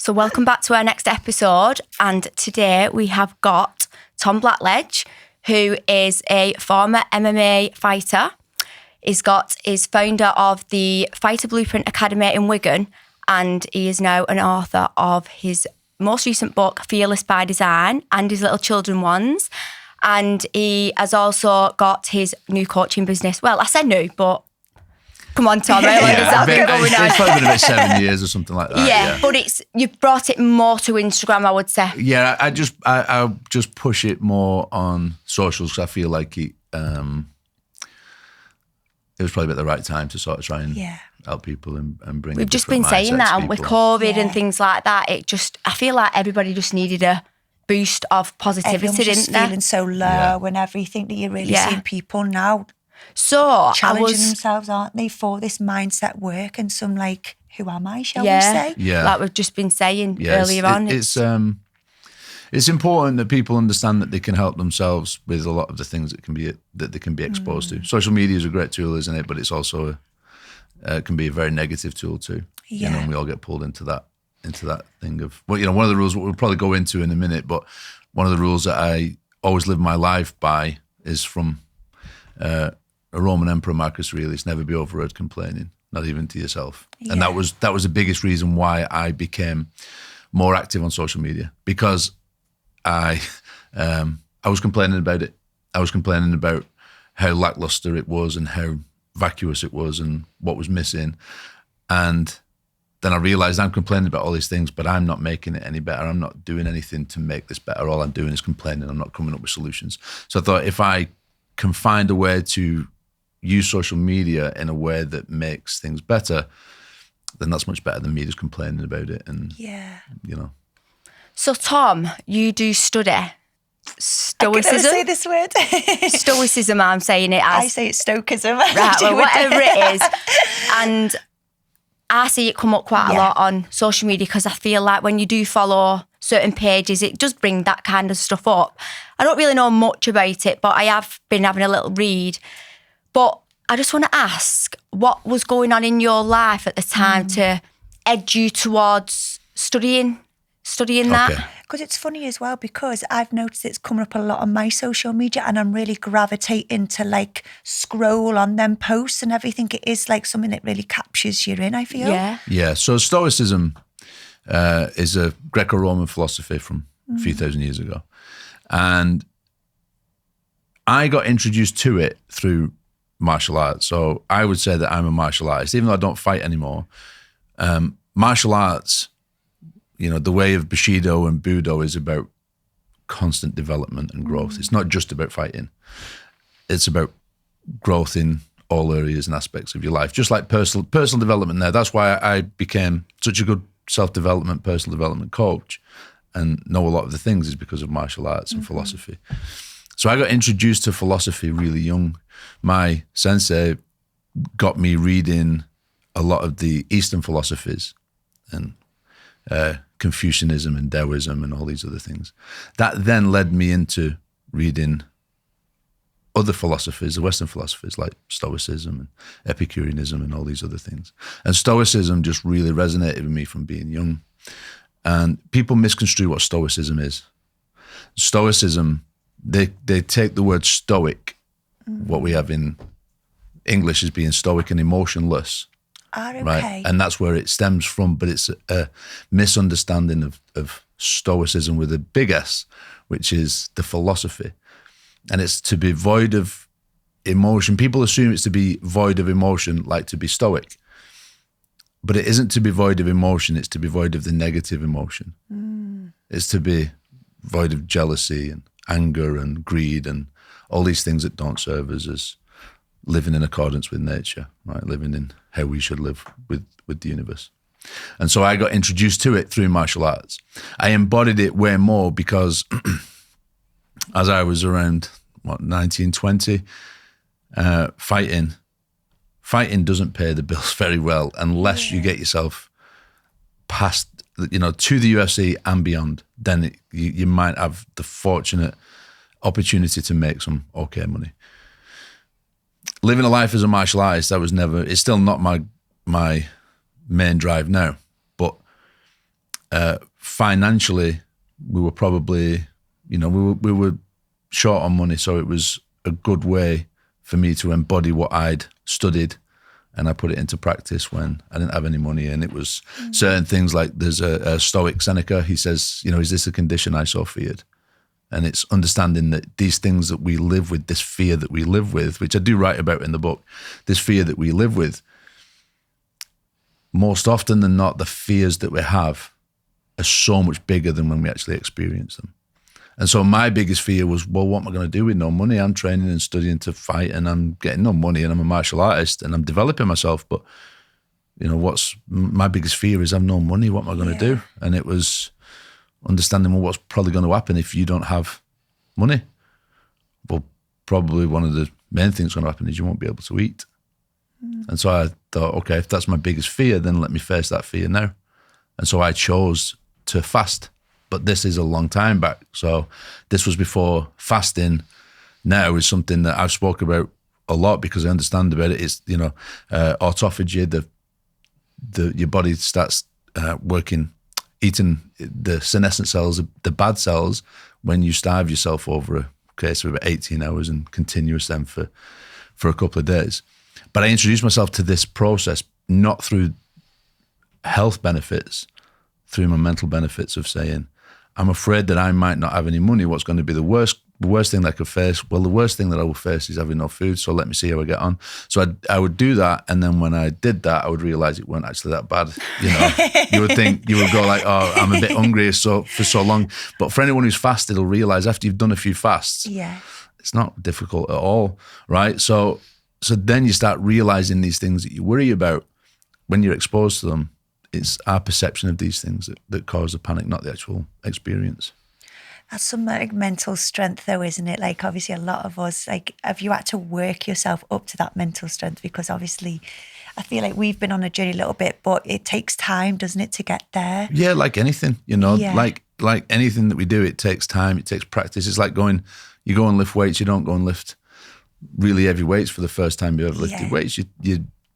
So welcome back to our next episode. And today we have got Tom Blackledge, who is a former MMA fighter. He's founder of the Fighter Blueprint Academy in Wigan, and he is now an author of his most recent book, Fearless by Design, and his little children ones. And he has also got his new coaching business. Well, I said new, but come on, Tom, how long has that been going on? It's probably been about 7 years or something like that. Yeah, but you've brought it more to Instagram, I would say. Yeah, I just push it more on socials because I feel like it was probably about the right time to sort of try and help people and bring. We've just been saying that with COVID and things like that. I feel like everybody just needed a boost of positivity, didn't they? Feeling so low and everything that you're really seeing people now. So challenging themselves, aren't they, for this mindset work and some like, who am I, shall we say? Yeah. Like we've just been saying earlier on. It's important that people understand that they can help themselves with a lot of the things that they can be exposed to. Social media is a great tool, isn't it? But it's also can be a very negative tool too. Yeah. You know, and we all get pulled into that thing of, well, you know, one of the rules we'll probably go into in a minute, but one of the rules that I always live my life by is from a Roman emperor, Marcus Aurelius: never be overheard complaining, not even to yourself. Yeah. And that was the biggest reason why I became more active on social media, because I was complaining about it. I was complaining about how lackluster it was and how vacuous it was and what was missing. And then I realized I'm complaining about all these things, but I'm not making it any better. I'm not doing anything to make this better. All I'm doing is complaining. I'm not coming up with solutions. So I thought, if I can find a way to use social media in a way that makes things better, then that's much better than me just complaining about it. And, you know. So Tom, you do study Stoicism. I say this word. Stoicism, I'm saying it as. I say it's Stoicism. Right, well, whatever it is. And I see it come up quite a lot on social media, because I feel like when you do follow certain pages, it does bring that kind of stuff up. I don't really know much about it, but I have been having a little read. But I just want to ask, what was going on in your life at the time to edge you towards studying that? Because it's funny as well, because I've noticed it's coming up a lot on my social media, and I'm really gravitating to like scroll on them posts and everything. It is like something that really captures you in, I feel. Yeah. So Stoicism is a Greco-Roman philosophy from a few thousand years ago. And I got introduced to it through martial arts. So I would say that I'm a martial artist, even though I don't fight anymore. Martial arts, you know, the way of Bushido and Budo is about constant development and growth. It's not just about fighting. It's about growth in all areas and aspects of your life, just like personal development there. That's why I became such a good self-development, personal development coach and know a lot of the things, is because of martial arts and philosophy. So I got introduced to philosophy really young. My sensei got me reading a lot of the Eastern philosophies and Confucianism and Taoism and all these other things. That then led me into reading other philosophies, the Western philosophies like Stoicism and Epicureanism and all these other things. And Stoicism just really resonated with me from being young. And people misconstrue what Stoicism is. Stoicism, they take the word stoic, what we have in English as being stoic and emotionless. Okay. Right, and that's where it stems from, but it's a misunderstanding of Stoicism with a big S, which is the philosophy, and it's to be void of emotion. People assume it's to be void of emotion, like to be stoic, but it isn't to be void of emotion. It's to be void of the negative emotion. It's to be void of jealousy and anger and greed and all these things that don't serve us as living in accordance with nature, right? Living in how we should live with the universe. And so I got introduced to it through martial arts. I embodied it way more because as I was around, 19, 20, fighting doesn't pay the bills very well unless you get yourself past, to the UFC and beyond. Then you might have the fortunate opportunity to make some okay money. Living a life as a martial artist, it's still not my main drive now, but financially, we were probably, we were short on money. So it was a good way for me to embody what I'd studied, and I put it into practice when I didn't have any money. And it was certain things like, there's a Stoic Seneca, he says, is this a condition I so feared? And it's understanding that these things that we live with, this fear that we live with, which I do write about in the book, this fear that we live with, most often than not, the fears that we have are so much bigger than when we actually experience them. And so my biggest fear was, well, what am I going to do with no money? I'm training and studying to fight, and I'm getting no money, and I'm a martial artist, and I'm developing myself. But, what's my biggest fear is I have no money. What am I going to do? And it was understanding, well, what's probably going to happen if you don't have money? Well, probably one of the main things going to happen is you won't be able to eat. And so I thought, okay, if that's my biggest fear, then let me face that fear now. And so I chose to fast. But this is a long time back. So this was before fasting now is something that I've spoke about a lot, because I understand about it. It's, autophagy, your body starts working, eating the senescent cells, the bad cells, when you starve yourself over a case of about 18 hours and continuous then for a couple of days. But I introduced myself to this process, not through health benefits, through my mental benefits of saying, I'm afraid that I might not have any money. What's going to be the worst thing that I could face? Well, the worst thing that I will face is having no food. So let me see how I get on. So I would do that. And then when I did that, I would realize it weren't actually that bad. You would go like, oh, I'm a bit hungry for so long. But for anyone who's fasted, will realize after you've done a few fasts, it's not difficult at all, right? So then you start realizing these things that you worry about when you're exposed to them. It's our perception of these things that cause the panic, not the actual experience. That's some like mental strength though, isn't it? Like obviously a lot of us, like, have you had to work yourself up to that mental strength? Because obviously I feel like we've been on a journey a little bit, but it takes time, doesn't it, to get there? Yeah, like anything, like anything that we do, it takes time, it takes practice. It's like you go and lift weights, you don't go and lift really heavy weights for the first time you ever lifted weights.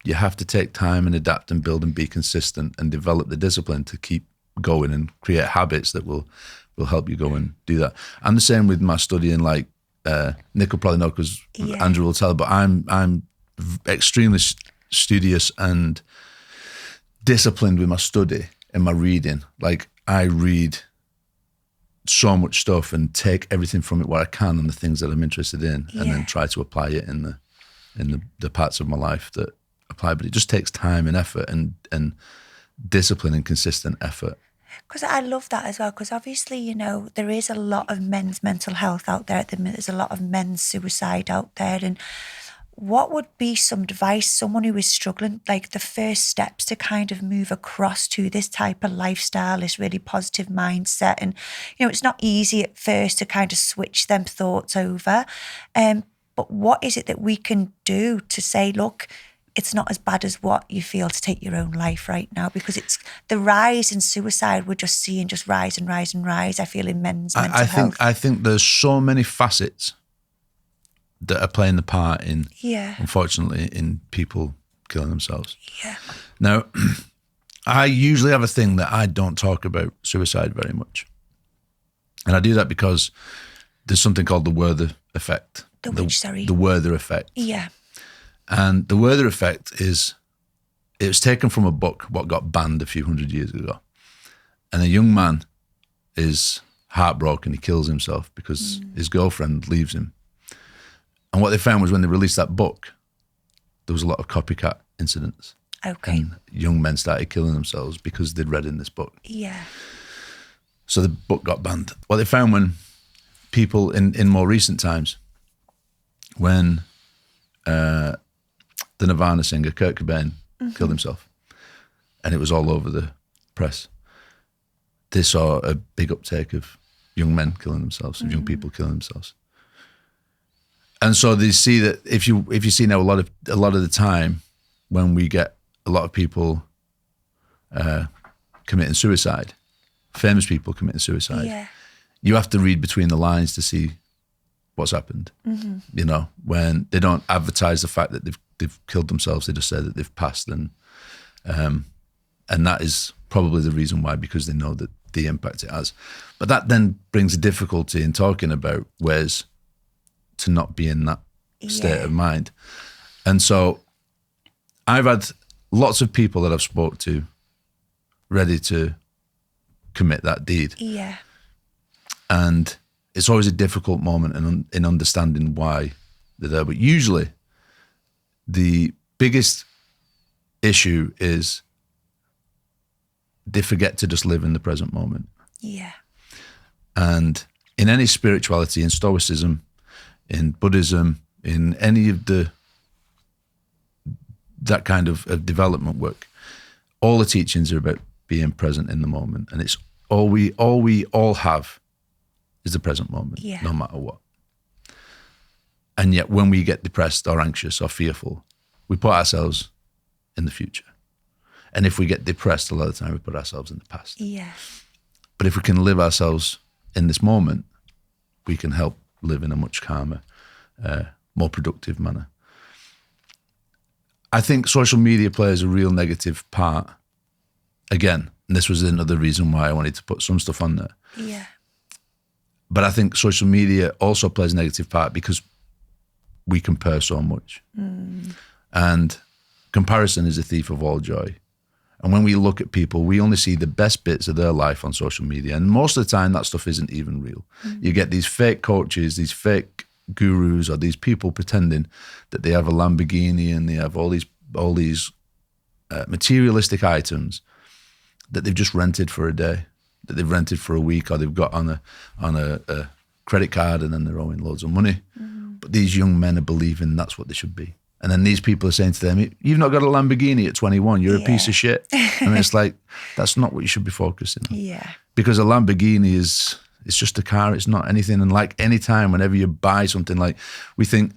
You have to take time and adapt and build and be consistent and develop the discipline to keep going and create habits that will help you go and do that. I'm the same with my studying, like Nic will probably know because Andrew will tell, but I'm extremely studious and disciplined with my study and my reading. Like I read so much stuff and take everything from it where I can and the things that I'm interested in, and then try to apply it in the parts of my life that apply. But it just takes time and effort and discipline and consistent effort. Because I love that as well, because obviously, there is a lot of men's mental health out there at the minute. There's a lot of men's suicide out there. And what would be some advice, someone who is struggling, like the first steps to kind of move across to this type of lifestyle, this really positive mindset? And, it's not easy at first to kind of switch them thoughts over. But what is it that we can do to say, look, it's not as bad as what you feel to take your own life right now? Because it's the rise in suicide we're just seeing just rise and rise and rise, I feel, in men's mental health. I think there's so many facets that are playing the part in, unfortunately, in people killing themselves. Yeah. Now, I usually have a thing that I don't talk about suicide very much. And I do that because there's something called the Werther effect. The which, sorry? The Werther effect. Yeah. And the Werther effect it was taken from a book, what got banned a few hundred years ago. And a young man is heartbroken, he kills himself because his girlfriend leaves him. And what they found was when they released that book, there was a lot of copycat incidents. Okay. And young men started killing themselves because they'd read in this book. Yeah. So the book got banned. What they found when people in more recent times, when the Nirvana singer Kurt Cobain killed himself, and it was all over the press, they saw a big uptake of young men killing themselves, of young people killing themselves. And so they see that if you see now a lot of the time when we get a lot of people committing suicide, famous people committing suicide, you have to read between the lines to see what's happened. When they don't advertise the fact that they've killed themselves, they just say that they've passed and And that is probably the reason why, because they know that the impact it has. But that then brings a difficulty in talking about ways to not be in that state of mind. And so I've had lots of people that I've spoke to ready to commit that deed. Yeah. And it's always a difficult moment in understanding why they're there. But usually the biggest issue is they forget to just live in the present moment. Yeah. And in any spirituality, in Stoicism, in Buddhism, in any of that kind of development work, all the teachings are about being present in the moment. And it's all we all have is the present moment, no matter what. And yet when we get depressed or anxious or fearful, we put ourselves in the future. And if we get depressed, a lot of the time we put ourselves in the past. Yeah. But if we can live ourselves in this moment, we can help live in a much calmer, more productive manner. I think social media plays a real negative part. Again, and this was another reason why I wanted to put some stuff on there. Yeah. But I think social media also plays a negative part because we compare so much. And comparison is a thief of all joy. And when we look at people, we only see the best bits of their life on social media. And most of the time, that stuff isn't even real. You get these fake coaches, these fake gurus, or these people pretending that they have a Lamborghini and they have all these materialistic items that they've just rented for a day, that they've rented for a week, or they've got on a credit card, and then they're owing loads of money. But these young men are believing that's what they should be. And then these people are saying to them, you've not got a Lamborghini at 21, you're a piece of shit. And it's like, that's not what you should be focusing on. Yeah. Because a Lamborghini it's just a car, it's not anything. And like any time, whenever you buy something, like we think,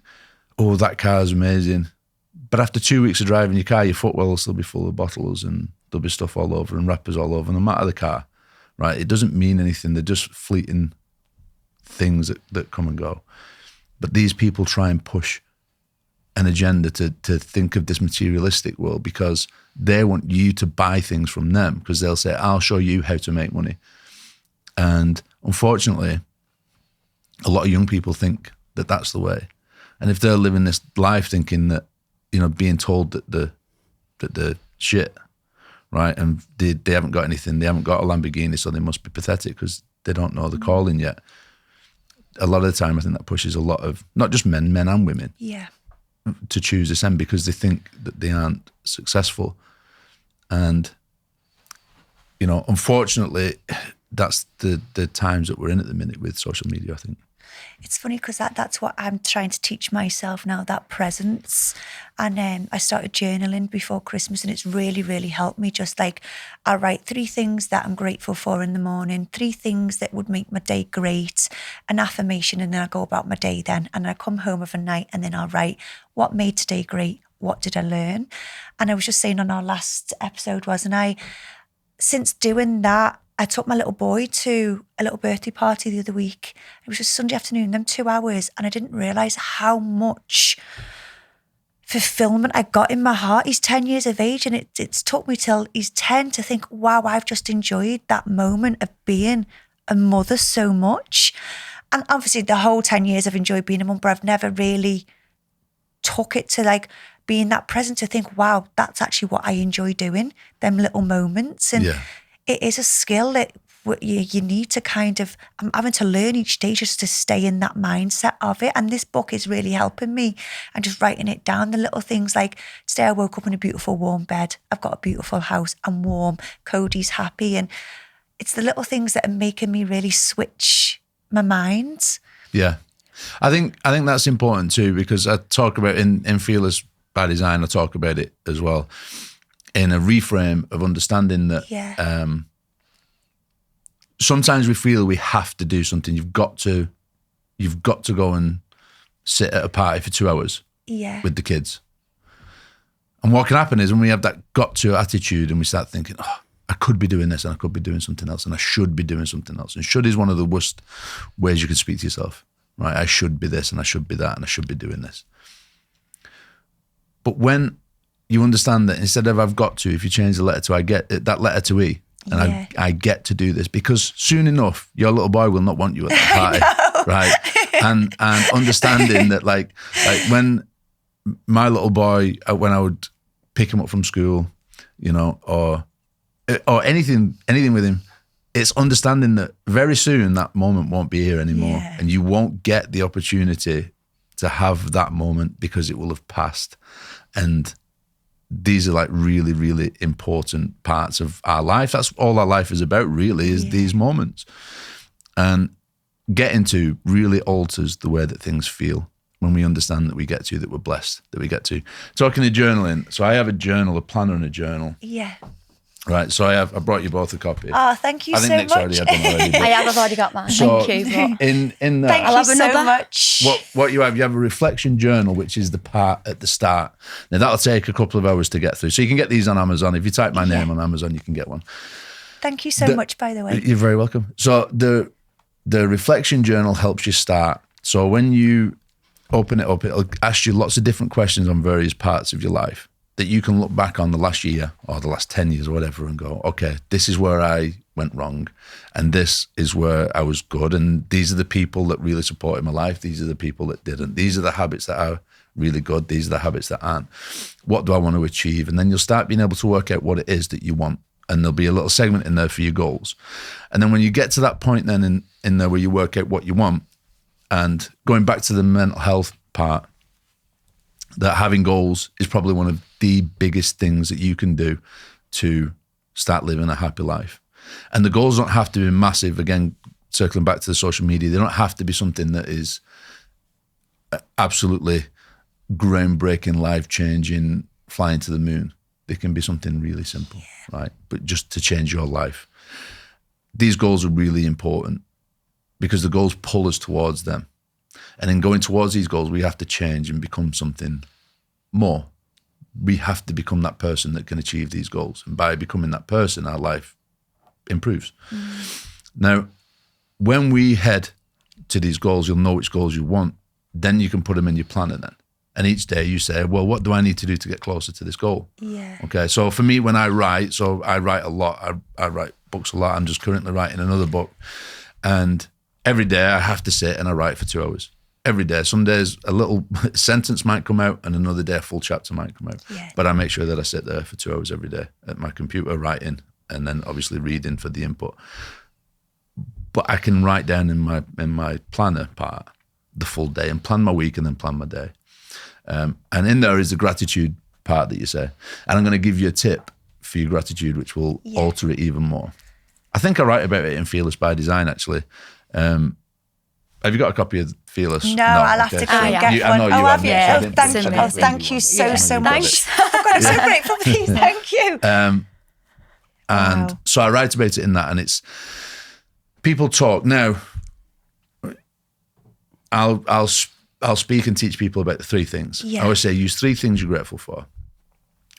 oh, that car's amazing. But after 2 weeks of driving your car, your footwell will still be full of bottles and there'll be stuff all over and wrappers all over, no matter the car, right? It doesn't mean anything. They're just fleeting things that come and go. But these people try and push an agenda to think of this materialistic world because they want you to buy things from them, because they'll say, I'll show you how to make money. And unfortunately, a lot of young people think that that's the way. And if they're living this life thinking that, being told that they're shit, right, and they haven't got anything, they haven't got a Lamborghini, so they must be pathetic because they don't know the calling yet. A lot of the time, I think that pushes a lot of, not just men and women, to choose this end because they think that they aren't successful. And, unfortunately, that's the times that we're in at the minute with social media, I think. It's funny because that's what I'm trying to teach myself now, that presence. And I started journaling before Christmas, and it's really, really helped me. Just like, I write 3 things that I'm grateful for in the morning, 3 things that would make my day great, an affirmation, and then I go about my day then. And I come home of a night and then I'll write what made today great, what did I learn? And I was just saying on our last episode, wasn't I, since doing that, I took my little boy to a little birthday party the other week. It was just Sunday afternoon, them 2 hours, and I didn't realise how much fulfillment I got in my heart. He's 10 years of age, and it's took me till he's 10 to think, wow, I've just enjoyed that moment of being a mother so much. And obviously the whole 10 years I've enjoyed being a mum, but I've never really took it to like being that present to think, wow, that's actually what I enjoy doing, them little moments. And it is a skill that you need to I'm having to learn each day just to stay in that mindset of it. And this book is really helping me, and just writing it down, the little things like today I woke up in a beautiful warm bed. I've got a beautiful house. I'm warm. Cody's happy. And it's the little things that are making me really switch my mind. Yeah. I think that's important too, because I talk about in Fearless by Design, I talk about it as well, in a reframe of understanding that sometimes we feel we have to do something. You've got to go and sit at a party for 2 hours with the kids. And what can happen is when we have that got to attitude and we start thinking, oh, I could be doing this and I could be doing something else and I should be doing something else. And should is one of the worst ways you can speak to yourself, right? I should be this and I should be that and I should be doing this. But when you understand that instead of I've got to, if you change the letter to I get, that letter to E, and I get to do this, because soon enough your little boy will not want you at that party, right? And understanding that like when my little boy, when I would pick him up from school, you know, or anything with him, it's understanding that very soon that moment won't be here anymore, and you won't get the opportunity to have that moment because it will have passed. And these are like really, really important parts of our life. That's all our life is about, really, is these moments. And getting to really alters the way that things feel when we understand that we get to, that we're blessed, that we get to. Talking of journaling, so I have a journal, a planner and a journal. Yeah. Right, so I brought you both a copy. Oh, thank you so much. I think Nick's already had one already. I've already got mine. So Thank you. In that, Thank you so much. What you have a reflection journal, which is the part at the start. Now that'll take a couple of hours to get through. So you can get these on Amazon. If you type my name on Amazon, you can get one. Thank you so much, by the way. You're very welcome. So the reflection journal helps you start. So when you open it up, it'll ask you lots of different questions on various parts of your life that you can look back on the last year or the last 10 years or whatever and go, okay, this is where I went wrong and this is where I was good, and these are the people that really supported my life, these are the people that didn't, these are the habits that are really good, these are the habits that aren't. What do I want to achieve? And then you'll start being able to work out what it is that you want, and there'll be a little segment in there for your goals. And then when you get to that point then in there where you work out what you want, and going back to the mental health part, that having goals is probably one of the biggest things that you can do to start living a happy life. And the goals don't have to be massive. Again, circling back to the social media, they don't have to be something that is absolutely groundbreaking, life-changing, flying to the moon. They can be something really simple, right? But just to change your life. These goals are really important because the goals pull us towards them. And in going towards these goals, we have to change and become something more. We have to become that person that can achieve these goals. And by becoming that person, our life improves. Now, when we head to these goals, you'll know which goals you want. Then you can put them in your planner then. And each day you say, well, what do I need to do to get closer to this goal? Yeah. Okay, so for me, when I write, so I write a lot. I write books a lot. I'm just currently writing another book. And every day I have to sit and I write for 2 hours. Every day. Some days a little sentence might come out and another day a full chapter might come out. Yeah. But I make sure that I sit there for 2 hours every day at my computer writing, and then obviously reading for the input. But I can write down in my planner part the full day and plan my week and then plan my day. And in there is the gratitude part that you say. And I'm going to give you a tip for your gratitude, which will alter it even more. I think I write about it in Fearless by Design, actually. Have you got a copy of Fearless? No, I'll have to go and get one. I know you have. Yeah. Thank you so much. Oh God, I'm so grateful for you. Thank you. And so I write about it in that, and it's people talk. Now, I'll speak and teach people about the 3 things. Yeah. I always say use 3 things you're grateful for.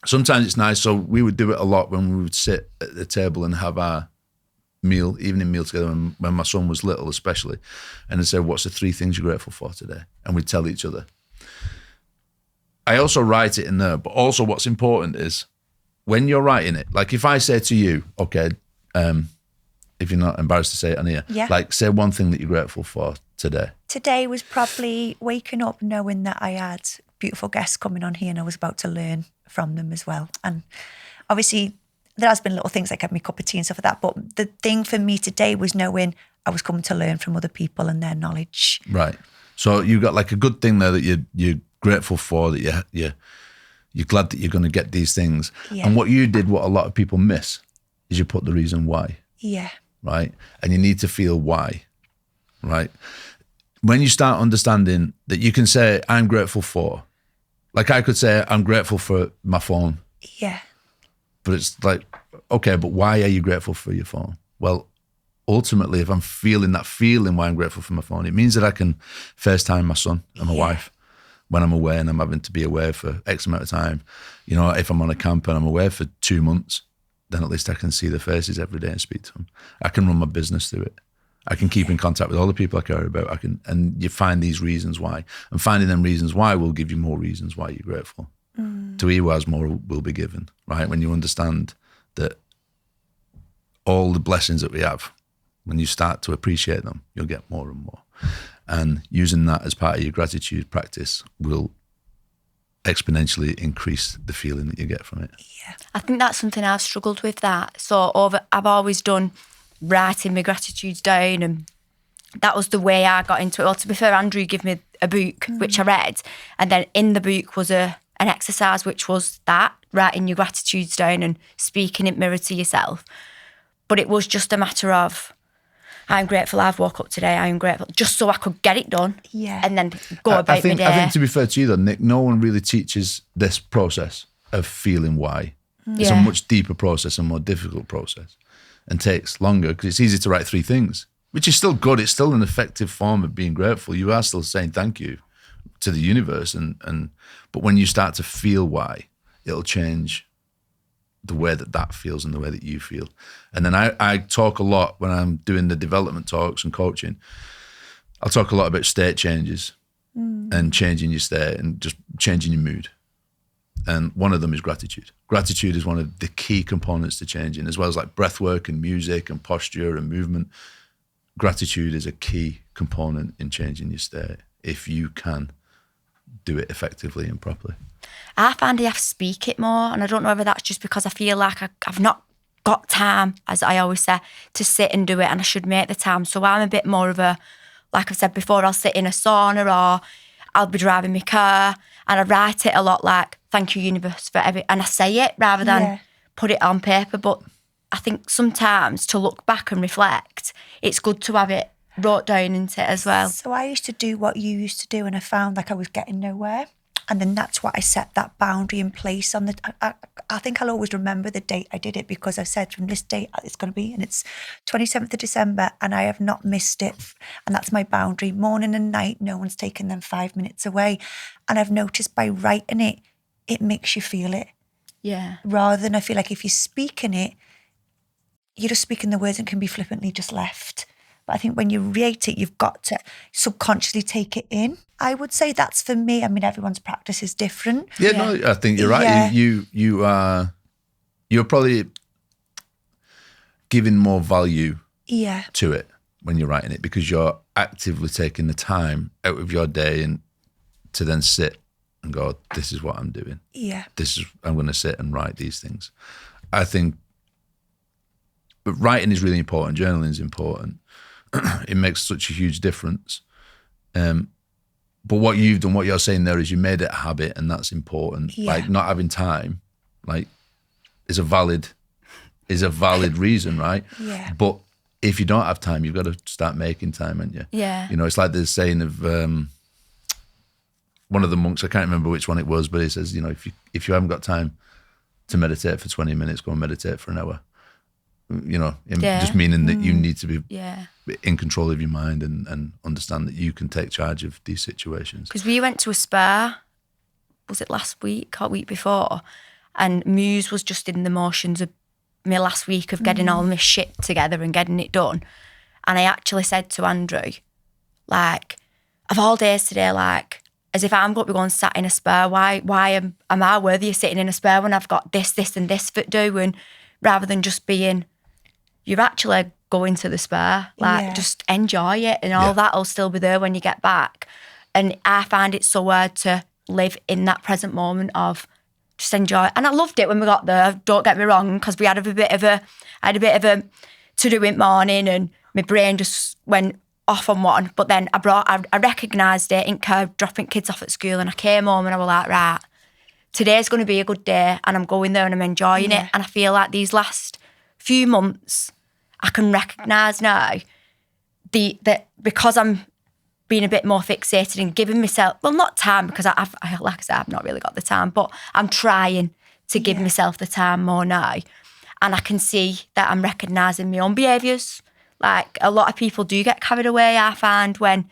Sometimes it's nice. So we would do it a lot when we would sit at the table and have our evening meal together when my son was little, especially, and I'd say, what's the 3 things you're grateful for today? And we'd tell each other. I also write it in there, but also what's important is when you're writing it, like if I say to you, okay, if you're not embarrassed to say it on here, like say one thing that you're grateful for today. Today was probably waking up knowing that I had beautiful guests coming on here and I was about to learn from them as well. And obviously there has been little things like having my cup of tea and stuff like that, but the thing for me today was knowing I was coming to learn from other people and their knowledge. Right. So you got like a good thing there that you're grateful for, that you're glad that you're going to get these things. Yeah. And what you did, what a lot of people miss, is you put the reason why. Yeah. Right. And you need to feel why. Right. When you start understanding that you can say, I'm grateful for, like I could say, I'm grateful for my phone. Yeah. But it's like, okay, but why are you grateful for your phone? Well, ultimately, if I'm feeling that feeling why I'm grateful for my phone, it means that I can FaceTime my son and my wife when I'm away and I'm having to be away for X amount of time. You know, if I'm on a camp and I'm away for 2 months, then at least I can see their faces every day and speak to them. I can run my business through it. I can keep in contact with all the people I care about. And you find these reasons why. And finding them reasons why will give you more reasons why you're grateful. To he who has more will be given, right? When you understand that all the blessings that we have, when you start to appreciate them, you'll get more and more. And using that as part of your gratitude practice will exponentially increase the feeling that you get from it. Yeah. I think that's something I've struggled with that. So I've always done writing my gratitudes down, and that was the way I got into it. Well, to be fair, Andrew gave me a book, which I read, and then in the book was an exercise, which was that, writing your gratitudes down and speaking it mirror to yourself. But it was just a matter of, I'm grateful I've woke up today, I'm grateful, just so I could get it done. Yeah. And then go about my day. I think, to be fair to you though, Nick, no one really teaches this process of feeling why. It's a much deeper process, a more difficult process, and takes longer, because it's easy to write 3 things, which is still good. It's still an effective form of being grateful. You are still saying thank you to the universe, but when you start to feel why, it'll change the way that feels and the way that you feel. And then I talk a lot when I'm doing the development talks and coaching. I'll talk a lot about state changes and changing your state and just changing your mood. And one of them is gratitude. Gratitude is one of the key components to changing, as well as like breath work and music and posture and movement. Gratitude is a key component in changing your state if you can do it effectively and properly. I find I have to speak it more, and I don't know whether that's just because I feel like I've not got time, as I always say, to sit and do it, and I should make the time. So I'm a bit more of a, like I've said before, I'll sit in a sauna or I'll be driving my car, and I write it a lot like, thank you universe for every, and I say it rather than put it on paper. But I think sometimes to look back and reflect, it's good to have it wrote down into it as well. So I used to do what you used to do, and I found like I was getting nowhere. And then that's what I set that boundary in place on. I think I'll always remember the date I did it, because I said from this date it's going to be, and it's 27th of December, and I have not missed it. And that's my boundary. Morning and night, no one's taken them 5 minutes away. And I've noticed by writing it, it makes you feel it. Yeah. Rather than, I feel like if you're speaking it, you're just speaking the words and can be flippantly just left. But I think when you write it, you've got to subconsciously take it in. I would say that's for me. I mean, everyone's practice is different. Yeah, no, I think you're right. Yeah. You're probably giving more value Yeah. to it when you're writing it, because you're actively taking the time out of your day and to then sit and go, this is what I'm doing. Yeah. I'm going to sit and write these things. I think, but writing is really important. Journaling is important. It makes such a huge difference. But what you've done, what you're saying there, is you made it a habit, and that's important. Yeah. Like not having time, like is a valid reason, right? Yeah. But if you don't have time, you've got to start making time, haven't you? Yeah. You know, it's like the saying of one of the monks, I can't remember which one it was, but he says, you know, if you haven't got time to meditate for 20 minutes, go and meditate for an hour. You know, just meaning that you need to be in control of your mind and understand that you can take charge of these situations. Because we went to a spa, was it last week or week before? And Muse was just in the motions of me last week of getting all my shit together and getting it done. And I actually said to Andrew, like, of all days today, like, as if I'm going to be going sat in a spa, why am I worthy of sitting in a spa when I've got this and this for doing, rather than just being, you're actually going to the spa, like just enjoy it, and all that will still be there when you get back. And I find it so hard to live in that present moment of just enjoy. And I loved it when we got there, don't get me wrong, because we had a bit of a to-do in morning, and my brain just went off on one. But then I recognised it in dropping kids off at school, and I came home and I was like, right, today's going to be a good day, and I'm going there and I'm enjoying it. And I feel like these last few months, I can recognise now that because I'm being a bit more fixated and giving myself, well, not time, because I've like I said, I've not really got the time, but I'm trying to give myself the time more now. And I can see that I'm recognising my own behaviours. Like, a lot of people do get carried away, I find, when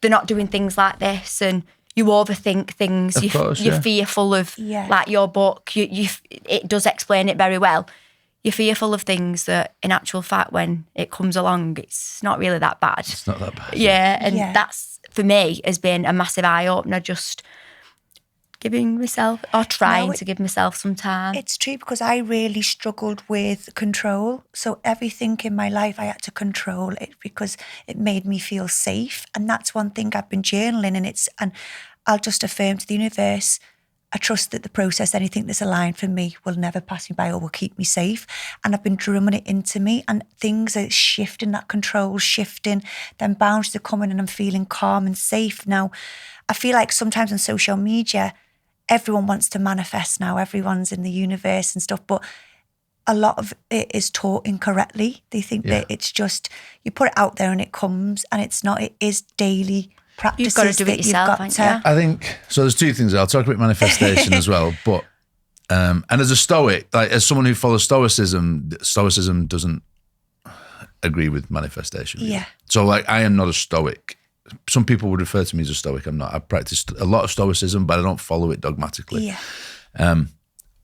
they're not doing things like this, and you overthink things. You're fearful of, like your book, it does explain it very well. You're fearful of things that, in actual fact, when it comes along, it's not really that bad. It's not that bad. Yeah, and that's, for me, has been a massive eye-opener, just giving myself or trying to give myself some time. It's true, because I really struggled with control. So everything in my life, I had to control it because it made me feel safe. And that's one thing I've been journaling, and I'll just affirm to the universe, I trust that the process, anything that's aligned for me will never pass me by or will keep me safe. And I've been drumming it into me, and things are shifting, that control shifting, then boundaries are coming and I'm feeling calm and safe. Now, I feel like sometimes on social media, everyone wants to manifest now. Everyone's in the universe and stuff, but a lot of it is taught incorrectly. They think that it's just, you put it out there and it comes, and it's not. It is daily practices. You've got to do it yourself, I think, so there's two things. I'll talk about manifestation as well, but, and as a Stoic, like as someone who follows Stoicism doesn't agree with manifestation. Yeah. So like, I am not a Stoic. Some people would refer to me as a Stoic. I'm not. I practice a lot of Stoicism, but I don't follow it dogmatically. Yeah.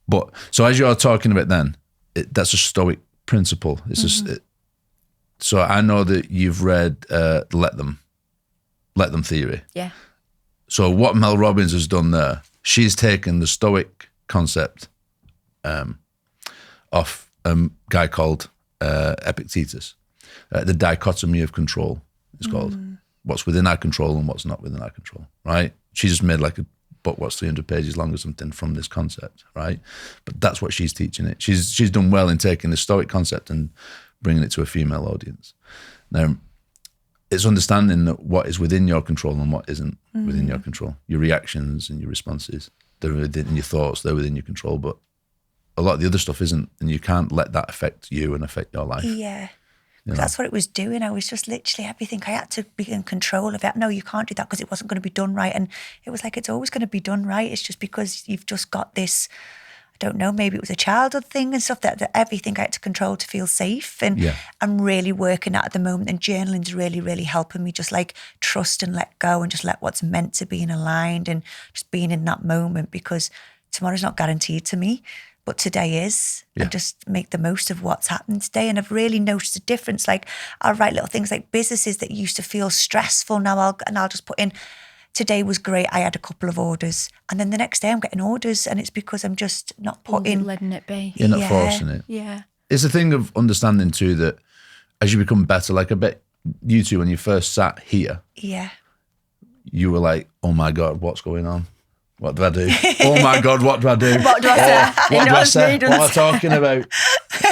But so as you're talking about then, that's a Stoic principle. It's just, so I know that you've read Let Them theory. Yeah. So what Mel Robbins has done there, she's taken the Stoic concept of a guy called Epictetus. The dichotomy of control is called. What's within our control and what's not within our control, right? She just made like a book, what's 300 pages long or something from this concept, right? But that's what she's teaching it. She's done well in taking the Stoic concept and bringing it to a female audience. Now, it's understanding that what is within your control and what isn't within your control. Your reactions and your responses, they're within your thoughts, they're within your control, but a lot of the other stuff isn't, and you can't let that affect you and affect your life. Yeah. You know? That's what it was doing. I was just literally everything. I had to be in control of it. No, you can't do that because it wasn't going to be done right. And it was like, it's always going to be done right. It's just because you've just got this, I don't know, maybe it was a childhood thing and stuff, that everything I had to control to feel safe. And I'm really working at the moment, and journaling's really, really helping me just like trust and let go and just let what's meant to be and aligned and just being in that moment, because tomorrow's not guaranteed to me. But today is, and just make the most of what's happening today. And I've really noticed a difference. Like, I'll write little things like businesses that used to feel stressful. Now I'll just put in, today was great. I had a couple of orders. And then the next day I'm getting orders, and it's because I'm just not putting. Letting it be. You're not forcing it. Yeah. It's a thing of understanding too that as you become better, like I bet you two, when you first sat here, you were like, oh my God, what's going on? What do I do? Oh my God, what do I do? What do I say? What do I say? What am I talking about?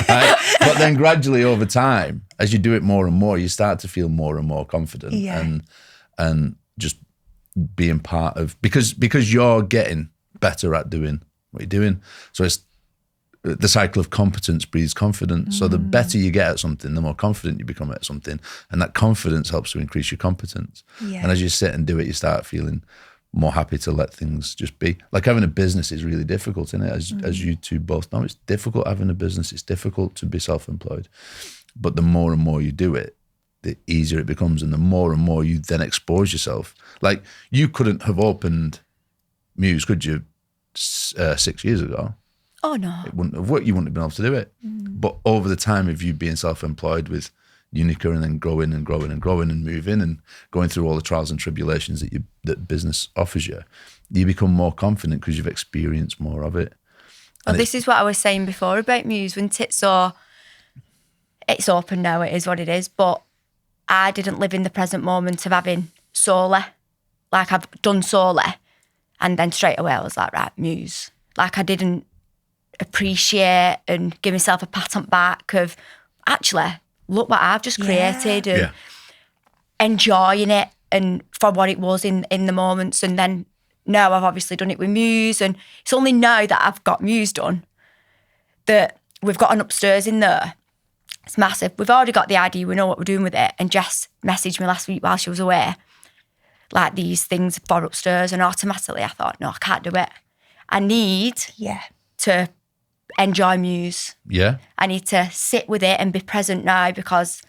Right? But then gradually over time, as you do it more and more, you start to feel more and more confident and just being part of, because you're getting better at doing what you're doing. So it's the cycle of competence breeds confidence. So the better you get at something, the more confident you become at something. And that confidence helps to increase your competence. Yeah. And as you sit and do it, you start feeling more happy to let things just be. Like having a business is really difficult, isn't it? As you two both know, it's difficult having a business. It's difficult to be self-employed. But the more and more you do it, the easier it becomes, and the more and more you then expose yourself. Like, you couldn't have opened Muse, could you, 6 years ago? Oh, no. It wouldn't have worked. You wouldn't have been able to do it. But over the time of you being self-employed with Unica and then growing and growing and growing and moving and going through all the trials and tribulations that business offers you, you become more confident because you've experienced more of it. Well, this is what I was saying before about Muse, when it's open now, it is what it is, but I didn't live in the present moment of having solely, like I've done solely, and then straight away I was like, right, Muse. Like, I didn't appreciate and give myself a pat on the back of, actually, look what I've just created, and enjoying it and for what it was in the moments. And then now I've obviously done it with Muse, and it's only now that I've got Muse done that we've got an upstairs in there. It's massive. We've already got the idea. We know what we're doing with it. And Jess messaged me last week while she was away, like these things for upstairs, and automatically I thought, no, I can't do it. I need to enjoy Muse. Yeah. I need to sit with it and be present now, because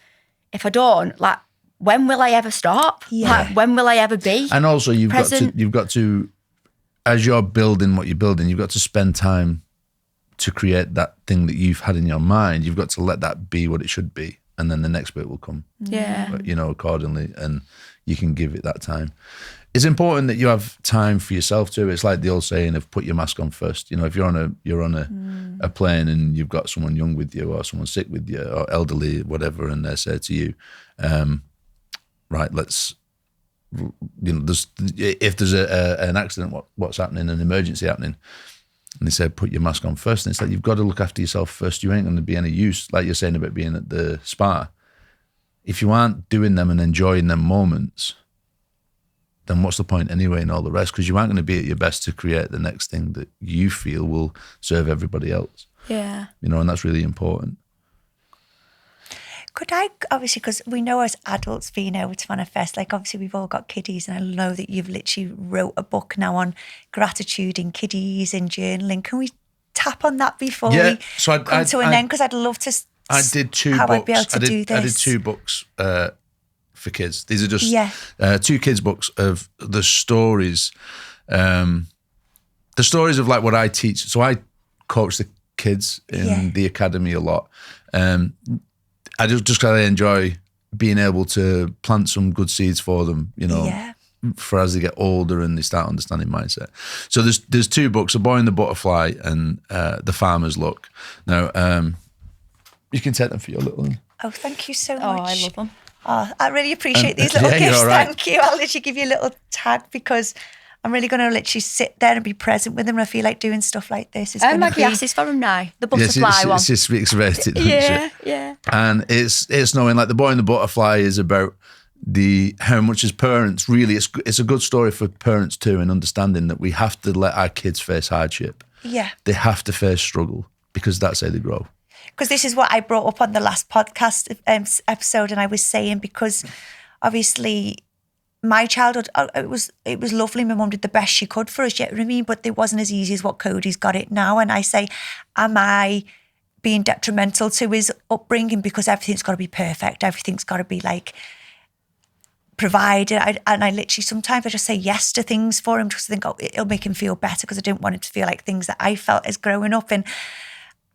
if I don't, like, when will I ever stop? Like, when will I ever be? And also you've present? got to, as you're building what you're building, you've got to spend time to create that thing that you've had in your mind. You've got to let that be what it should be, and then the next bit will come. Yeah. Accordingly, and you can give it that time. it's important that you have time for yourself too. It's like the old saying of put your mask on first. You know, if you're on a plane and you've got someone young with you or someone sick with you or elderly, whatever, and they say to you, right, let's, you know, if there's an accident, what's happening, an emergency happening, and they said put your mask on first, and it's like you've got to look after yourself first. You ain't going to be any use, like you're saying about being at the spa. If you aren't doing them and enjoying them moments, then what's the point anyway in all the rest? Because you aren't going to be at your best to create the next thing that you feel will serve everybody else. Yeah. You know, and that's really important. Could I, obviously, because we know as adults being able to manifest, like obviously we've all got kiddies, and I know that you've literally wrote a book now on gratitude in kiddies and journaling. Can we tap on that before we come to an end? Because I'd love to I did two how books. I'd be able to do this. I did 2 books for kids. These are just 2 kids books of the stories of like what I teach. So I coach the kids in the academy a lot. I just really enjoy being able to plant some good seeds for them, you know, for as they get older and they start understanding mindset. So there's 2 books, A Boy and the Butterfly and The Farmer's Luck. Now, you can take them for your little one. Oh, thank you so much. Oh, I love them. Oh, I really appreciate these little gifts. Right. Thank you. I'll literally give you a little tag because I'm really going to literally sit there and be present with them. And I feel like doing stuff like this is going to Maggie be... asks for them now. The butterfly one. It just speaks about it, doesn't it? Yeah. And it's knowing like The Boy and the Butterfly is about how much as parents really, it's a good story for parents too, and understanding that we have to let our kids face hardship. Yeah. They have to face struggle because that's how they grow. Because this is what I brought up on the last podcast episode, and I was saying because obviously my childhood, it was lovely. My mum did the best she could for us, you know what I mean? But it wasn't as easy as what Cody's got it now. And I say, am I being detrimental to his upbringing because everything's got to be perfect? Everything's got to be like provided. And I literally, sometimes I just say yes to things for him just to think, oh, it'll make him feel better because I didn't want him to feel like things that I felt as growing up. And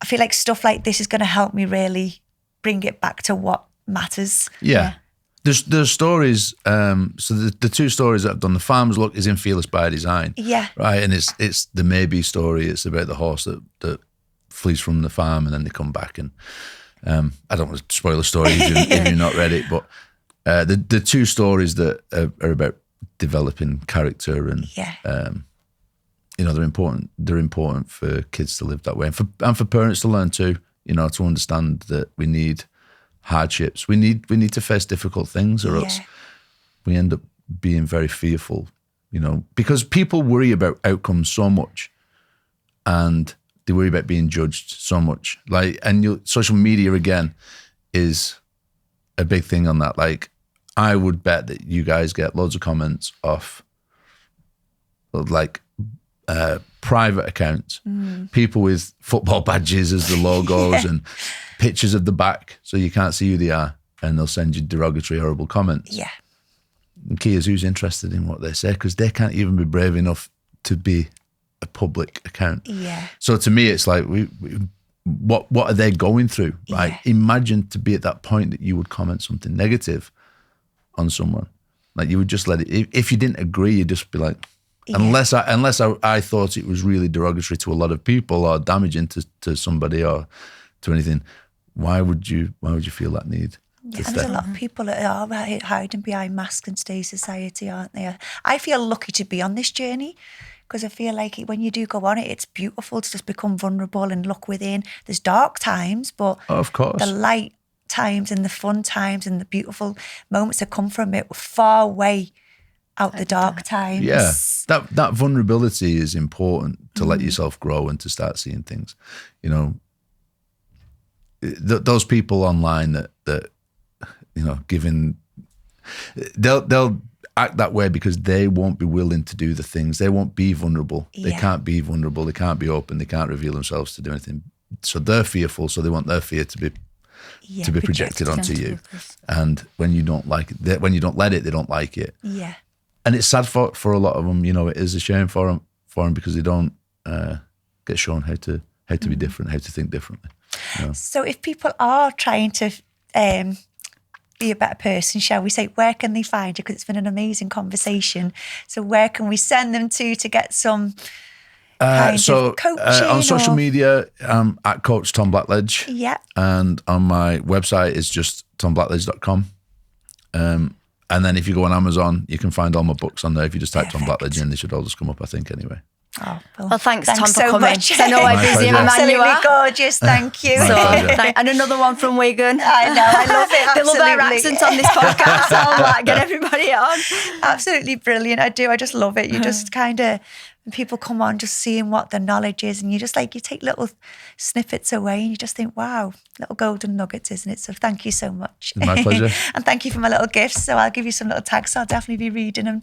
I feel like stuff like this is going to help me really bring it back to what matters. Yeah. There's stories, so the 2 stories that I've done, The Farmer's Luck is in Fearless by Design. Yeah. Right, and it's the Maybe story. It's about the horse that flees from the farm and then they come back. And I don't want to spoil the story if you've not read it, but the 2 stories that are about developing character and you know, they're important for kids to live that way and for parents to learn too, you know, to understand that we need hardships. We need to face difficult things or else we end up being very fearful, you know, because people worry about outcomes so much and they worry about being judged so much. Like, and social media again is a big thing on that. Like, I would bet that you guys get loads of comments off like private accounts, people with football badges as the logos and pictures of the back so you can't see who they are, and they'll send you derogatory, horrible comments. Yeah. And key is who's interested in what they say, because they can't even be brave enough to be a public account. Yeah. So to me, it's like, what are they going through, right? Yeah. Imagine to be at that point that you would comment something negative on someone. Like, you would just let it, if you didn't agree, you'd just be like, unless I thought it was really derogatory to a lot of people or damaging to somebody or to anything, why would you feel that need? Yeah, there's a lot of people that are hiding behind masks and stay society, aren't they? I feel lucky to be on this journey because I feel like when you do go on it, it's beautiful to just become vulnerable and look within. There's dark times, but of course, the light times and the fun times and the beautiful moments that come from it far way out the dark times. Yeah, that vulnerability is important to let yourself grow and to start seeing things. You know, those people online that you know, they'll act that way because they won't be willing to do the things. They won't be vulnerable. They can't be vulnerable. They can't be open. They can't reveal themselves to do anything. So they're fearful. So they want their fear to be projected onto you. And when you don't like it, when you don't let it, they don't like it. Yeah. And it's sad for a lot of them. You know, it is a shame for them because they don't get shown how to be different, how to think differently. You know? So if people are trying to be a better person, shall we say, where can they find you? Because it's been an amazing conversation. So where can we send them to get some kind of coaching? On social media, at Coach Tom Blackledge. Yeah. And on my website is just tomblackledge.com. And then if you go on Amazon, you can find all my books on there. If you just type Tom Blackledge in, they should all just come up, I think, anyway. Oh, well, thanks Tom, for so coming. much. I know how busy a man you Absolutely are. gorgeous, thank you. And another one from Wigan. I know, I love it. They love our accent on this podcast. So I'll like, get everybody on. Absolutely brilliant. I do. I just love it. You just kind of, when people come on, just seeing what the knowledge is, and you just like, you take little snippets away and you just think, wow, little golden nuggets, isn't it? So thank you so much. My pleasure. And thank you for my little gifts. So I'll give you some little tags. So I'll definitely be reading them.